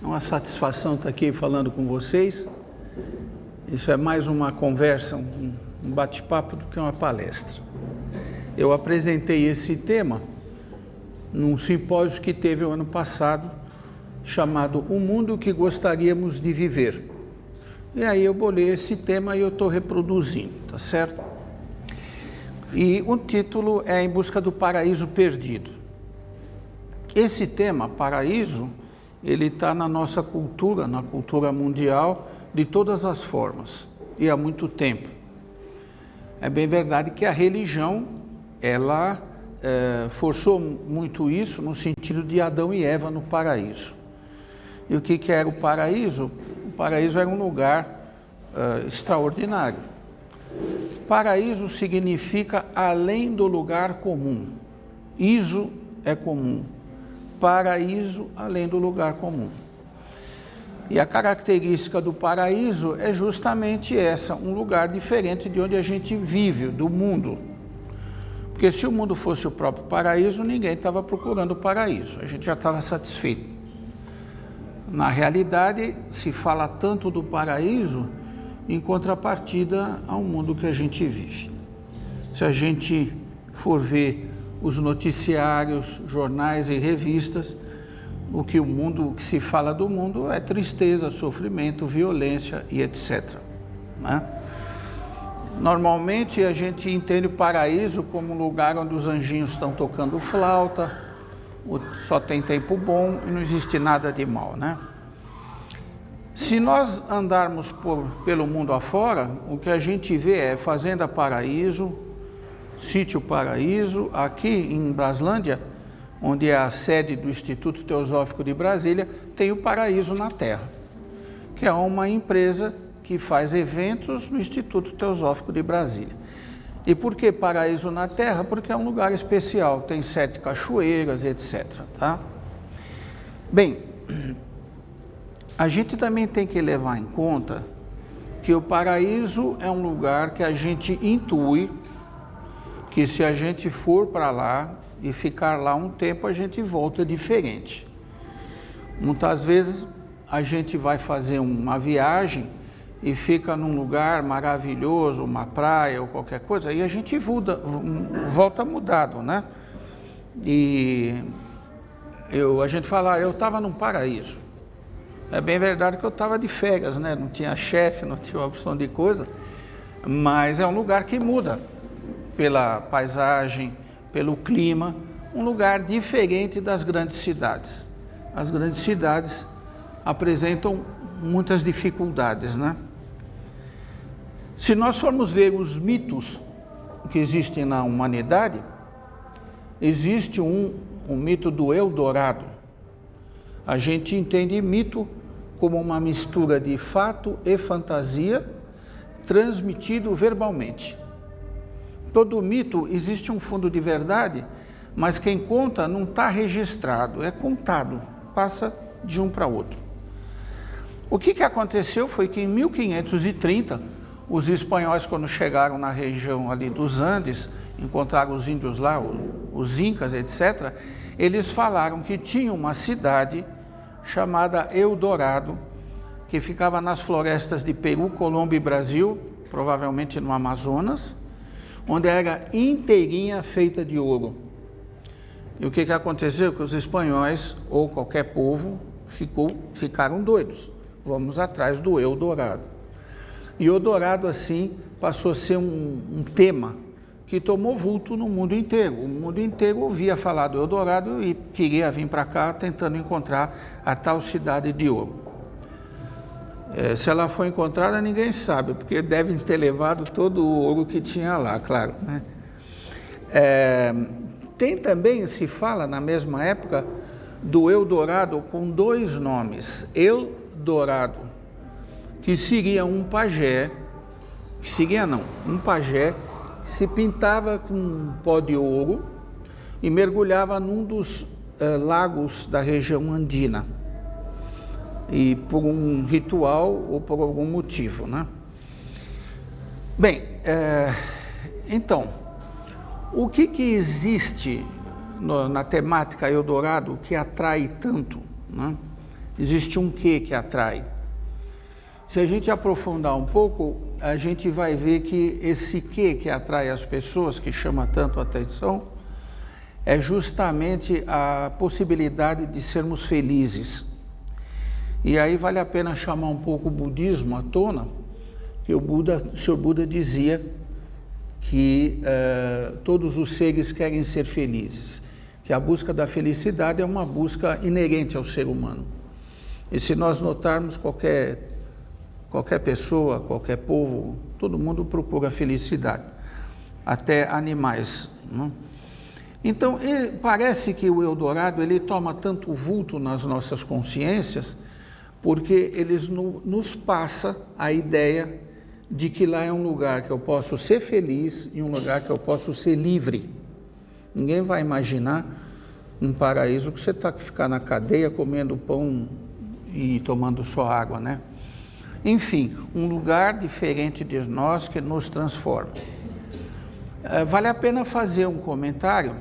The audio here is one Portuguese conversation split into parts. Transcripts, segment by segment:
É uma satisfação estar aqui falando com vocês. Isso é mais uma conversa, um bate-papo do que uma palestra. Eu apresentei esse tema num simpósio que teve o ano passado, chamado O Mundo que Gostaríamos de Viver. E aí eu bolei esse tema e eu estou reproduzindo, tá certo? E o título é Em Busca do Paraíso Perdido. Esse tema, paraíso, ele está na nossa cultura, na cultura mundial, de todas as formas, e há muito tempo. É bem verdade que a religião, ela forçou muito isso no sentido de Adão e Eva no paraíso. E o que era o paraíso? O paraíso era um lugar extraordinário. Paraíso significa além do lugar comum. Iso é comum. Paraíso, além do lugar comum. E a característica do paraíso é justamente essa, um lugar diferente de onde a gente vive, do mundo. Porque se o mundo fosse o próprio paraíso, ninguém estava procurando o paraíso, a gente já estava satisfeito. Na realidade, se fala tanto do paraíso em contrapartida ao mundo que a gente vive. Se a gente for ver os noticiários, jornais e revistas, o que se fala do mundo é tristeza, sofrimento, violência e etc. Né? Normalmente a gente entende o paraíso como um lugar onde os anjinhos estão tocando flauta, só tem tempo bom e não existe nada de mal, né? Se nós andarmos pelo mundo afora, o que a gente vê é Fazenda Paraíso, Sítio Paraíso, aqui em Braslândia, onde é a sede do Instituto Teosófico de Brasília, tem o Paraíso na Terra, que é uma empresa que faz eventos no Instituto Teosófico de Brasília. E por que Paraíso na Terra? Porque é um lugar especial, tem 7 cachoeiras, etc. Tá? Bem, a gente também tem que levar em conta que o paraíso é um lugar que a gente intui que se a gente for para lá e ficar lá um tempo, a gente volta diferente. Muitas vezes a gente vai fazer uma viagem e fica num lugar maravilhoso, uma praia ou qualquer coisa, e a gente volta mudado, né? E a gente fala, eu estava num paraíso. É bem verdade que eu estava de férias, né? Não tinha chefe, não tinha uma opção de coisa, mas é um lugar que muda pela paisagem, pelo clima, um lugar diferente das grandes cidades. As grandes cidades apresentam muitas dificuldades, né? Se nós formos ver os mitos que existem na humanidade, existe um mito do Eldorado. A gente entende mito como uma mistura de fato e fantasia transmitido verbalmente. Todo mito existe um fundo de verdade, mas quem conta não está registrado, é contado, passa de um para outro. O que aconteceu foi que em 1530, os espanhóis, quando chegaram na região ali dos Andes, encontraram os índios lá, os incas, etc., eles falaram que tinha uma cidade chamada Eldorado, que ficava nas florestas de Peru, Colômbia e Brasil, provavelmente no Amazonas, onde era inteirinha feita de ouro. E o que aconteceu? Que os espanhóis, ou qualquer povo, ficaram doidos. Vamos atrás do Eldorado. E o Eldorado, assim, passou a ser um tema que tomou vulto no mundo inteiro. O mundo inteiro ouvia falar do Eldorado e queria vir para cá tentando encontrar a tal cidade de ouro. Se ela foi encontrada, ninguém sabe, porque devem ter levado todo o ouro que tinha lá, claro, né? Tem também, se fala na mesma época, do Eldorado com 2 nomes. Eldorado, que seria um pajé, um pajé que se pintava com um pó de ouro e mergulhava num dos lagos da região andina. E por um ritual ou por algum motivo, né? Bem, então, o que existe na temática Eldorado que atrai tanto, né? Existe um quê que atrai. Se a gente aprofundar um pouco, a gente vai ver que esse quê que atrai as pessoas, que chama tanto a atenção, é justamente a possibilidade de sermos felizes. E aí vale a pena chamar um pouco o budismo à tona, que o Senhor Buda dizia que todos os seres querem ser felizes, que a busca da felicidade é uma busca inerente ao ser humano. E se nós notarmos qualquer pessoa, qualquer povo, todo mundo procura felicidade, até animais, não? Então, parece que o Eldorado ele toma tanto vulto nas nossas consciências, porque eles nos passa a ideia de que lá é um lugar que eu posso ser feliz e um lugar que eu posso ser livre. Ninguém vai imaginar um paraíso que você está que ficar na cadeia comendo pão e tomando só água, né? Enfim, um lugar diferente de nós que nos transforma. Vale a pena fazer um comentário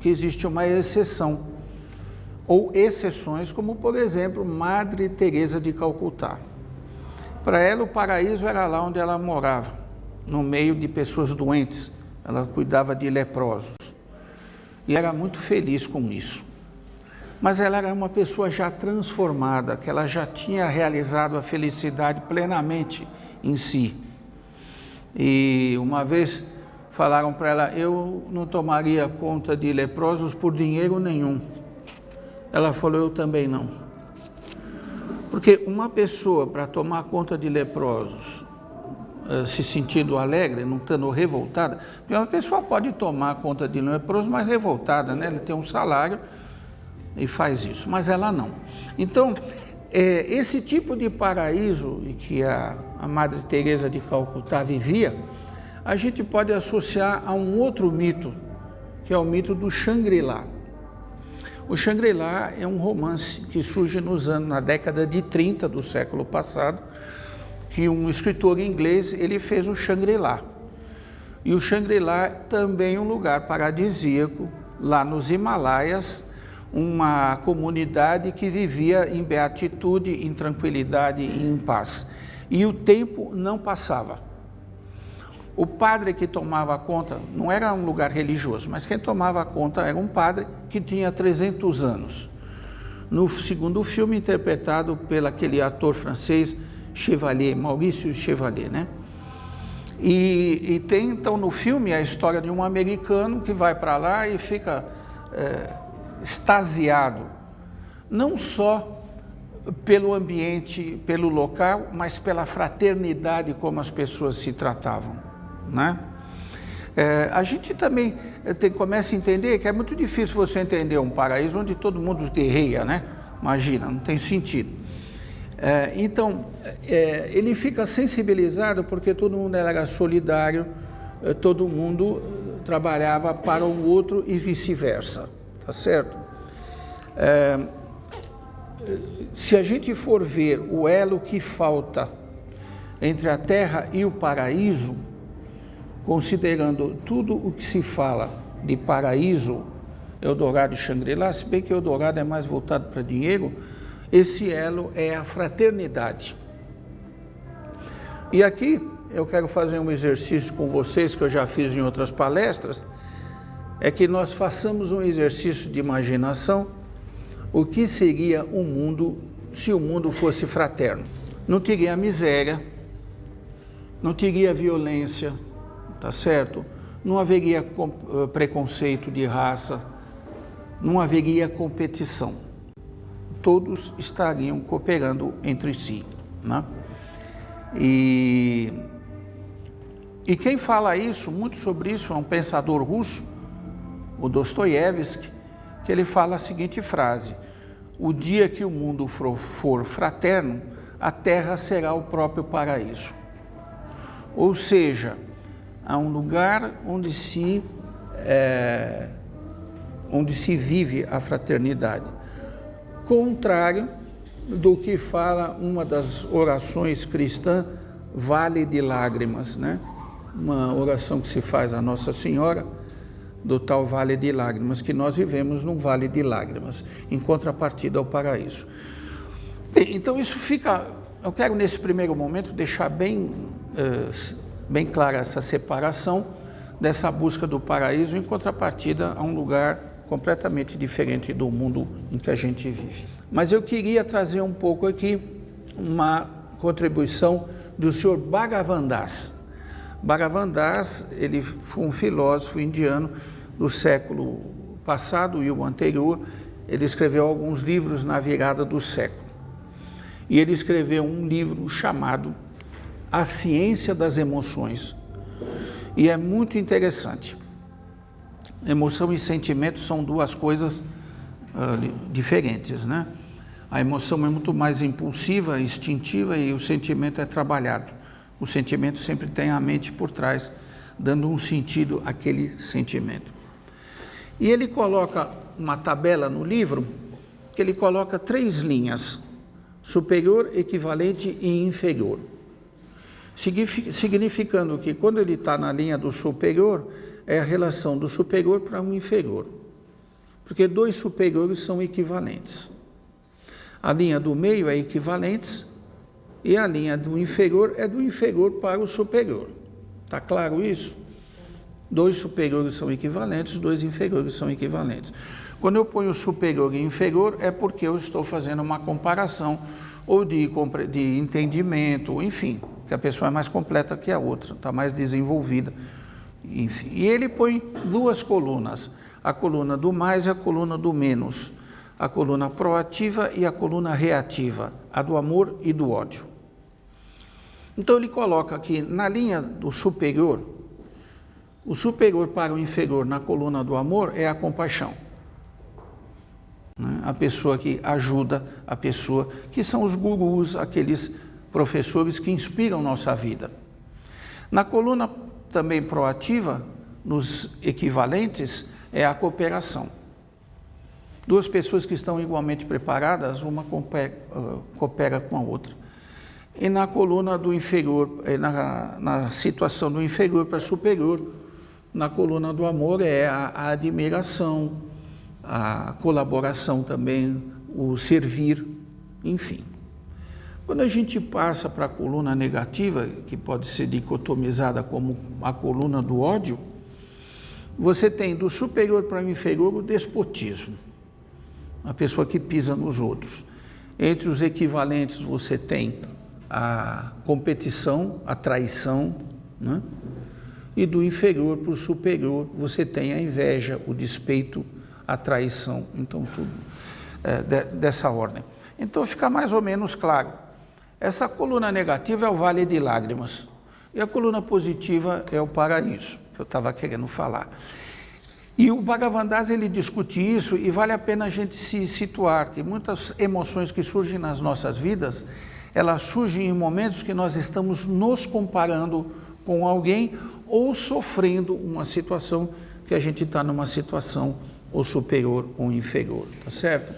que existe uma exceção, ou exceções, como por exemplo, Madre Teresa de Calcutá. Para ela o paraíso era lá onde ela morava, no meio de pessoas doentes. Ela cuidava de leprosos e era muito feliz com isso. Mas ela era uma pessoa já transformada, que ela já tinha realizado a felicidade plenamente em si. E uma vez falaram para ela, eu não tomaria conta de leprosos por dinheiro nenhum. Ela falou, eu também não. Porque uma pessoa, para tomar conta de leprosos, se sentindo alegre, não estando revoltada, porque uma pessoa pode tomar conta de leprosos, mas revoltada, né? Ele tem um salário e faz isso, mas ela não. Então, esse tipo de paraíso que a Madre Teresa de Calcutá vivia, a gente pode associar a um outro mito, que é o mito do Shangri-La. O Shangri-La é um romance que surge na década de 30 do século passado, que um escritor inglês ele fez o Shangri-La. E o Shangri-La também é um lugar paradisíaco, lá nos Himalaias, uma comunidade que vivia em beatitude, em tranquilidade e em paz. E o tempo não passava. O padre que tomava conta, não era um lugar religioso, mas quem tomava conta era um padre que tinha 300 anos. No segundo filme, interpretado pelo aquele ator francês Chevalier, Maurice Chevalier, né? E tem então no filme a história de um americano que vai para lá e fica extasiado, não só pelo ambiente, pelo local, mas pela fraternidade como as pessoas se tratavam, né? A gente também começa a entender que é muito difícil você entender um paraíso onde todo mundo guerreia, né? Imagina, não tem sentido. Então, ele fica sensibilizado porque todo mundo era solidário, todo mundo trabalhava para o outro e vice-versa, tá certo? Se a gente for ver o elo que falta entre a terra e o paraíso, considerando tudo o que se fala de paraíso, Eldorado e Shangri-La, se bem que Eldorado é mais voltado para dinheiro, esse elo é a fraternidade. E aqui eu quero fazer um exercício com vocês, que eu já fiz em outras palestras, é que nós façamos um exercício de imaginação, o que seria o mundo se o mundo fosse fraterno. Não teria miséria, não teria violência, tá certo? Não haveria preconceito de raça, não haveria competição. Todos estariam cooperando entre si, né? E quem fala isso, muito sobre isso, é um pensador russo, o Dostoiévski, que ele fala a seguinte frase: o dia que o mundo for fraterno, a terra será o próprio paraíso. Ou seja, há um lugar onde se vive a fraternidade. Contrário do que fala uma das orações cristãs, Vale de Lágrimas, né? Uma oração que se faz a Nossa Senhora, do tal Vale de Lágrimas, que nós vivemos num Vale de Lágrimas, em contrapartida ao paraíso. Bem, então isso fica, eu quero nesse primeiro momento deixar bem clara essa separação dessa busca do paraíso em contrapartida a um lugar completamente diferente do mundo em que a gente vive. Mas eu queria trazer um pouco aqui uma contribuição do Sr. Bhagavan Das. Bhagavan Das, ele foi um filósofo indiano do século passado e o anterior. Ele escreveu alguns livros na virada do século. E ele escreveu um livro chamado A Ciência das Emoções. E é muito interessante. Emoção e sentimento são duas coisas diferentes, né? A emoção é muito mais impulsiva, instintiva, e o sentimento é trabalhado. O sentimento sempre tem a mente por trás, dando um sentido àquele sentimento. E ele coloca uma tabela no livro, que ele coloca 3 linhas: superior, equivalente e inferior. Significando que quando ele está na linha do superior, é a relação do superior para um inferior. Porque 2 superiores são equivalentes. A linha do meio é equivalentes e a linha do inferior é do inferior para o superior. Está claro isso? 2 superiores são equivalentes, 2 inferiores são equivalentes. Quando eu ponho superior e inferior, é porque eu estou fazendo uma comparação ou de entendimento, enfim, que a pessoa é mais completa que a outra, está mais desenvolvida. Enfim. E ele põe 2 colunas, a coluna do mais e a coluna do menos, a coluna proativa e a coluna reativa, a do amor e do ódio. Então ele coloca aqui na linha do superior, o superior para o inferior na coluna do amor é a compaixão. A pessoa que ajuda a pessoa, que são os gurus, aqueles professores que inspiram nossa vida. Na coluna também proativa, nos equivalentes, é a cooperação. 2 pessoas que estão igualmente preparadas, uma coopera com a outra. E na coluna do inferior, na situação do inferior para superior, na coluna do amor é a admiração, a colaboração também, o servir, enfim. Quando a gente passa para a coluna negativa, que pode ser dicotomizada como a coluna do ódio, você tem do superior para o inferior o despotismo, a pessoa que pisa nos outros. Entre os equivalentes você tem a competição, a traição, né? E do inferior para o superior você tem a inveja, o despeito, a traição, então tudo dessa ordem. Então fica mais ou menos claro. Essa coluna negativa é o vale de lágrimas e a coluna positiva é o paraíso, que eu estava querendo falar. E o Bhagavan Das, ele discute isso e vale a pena a gente se situar, que muitas emoções que surgem nas nossas vidas, elas surgem em momentos que nós estamos nos comparando com alguém ou sofrendo uma situação que a gente está numa situação ou superior ou inferior, tá certo?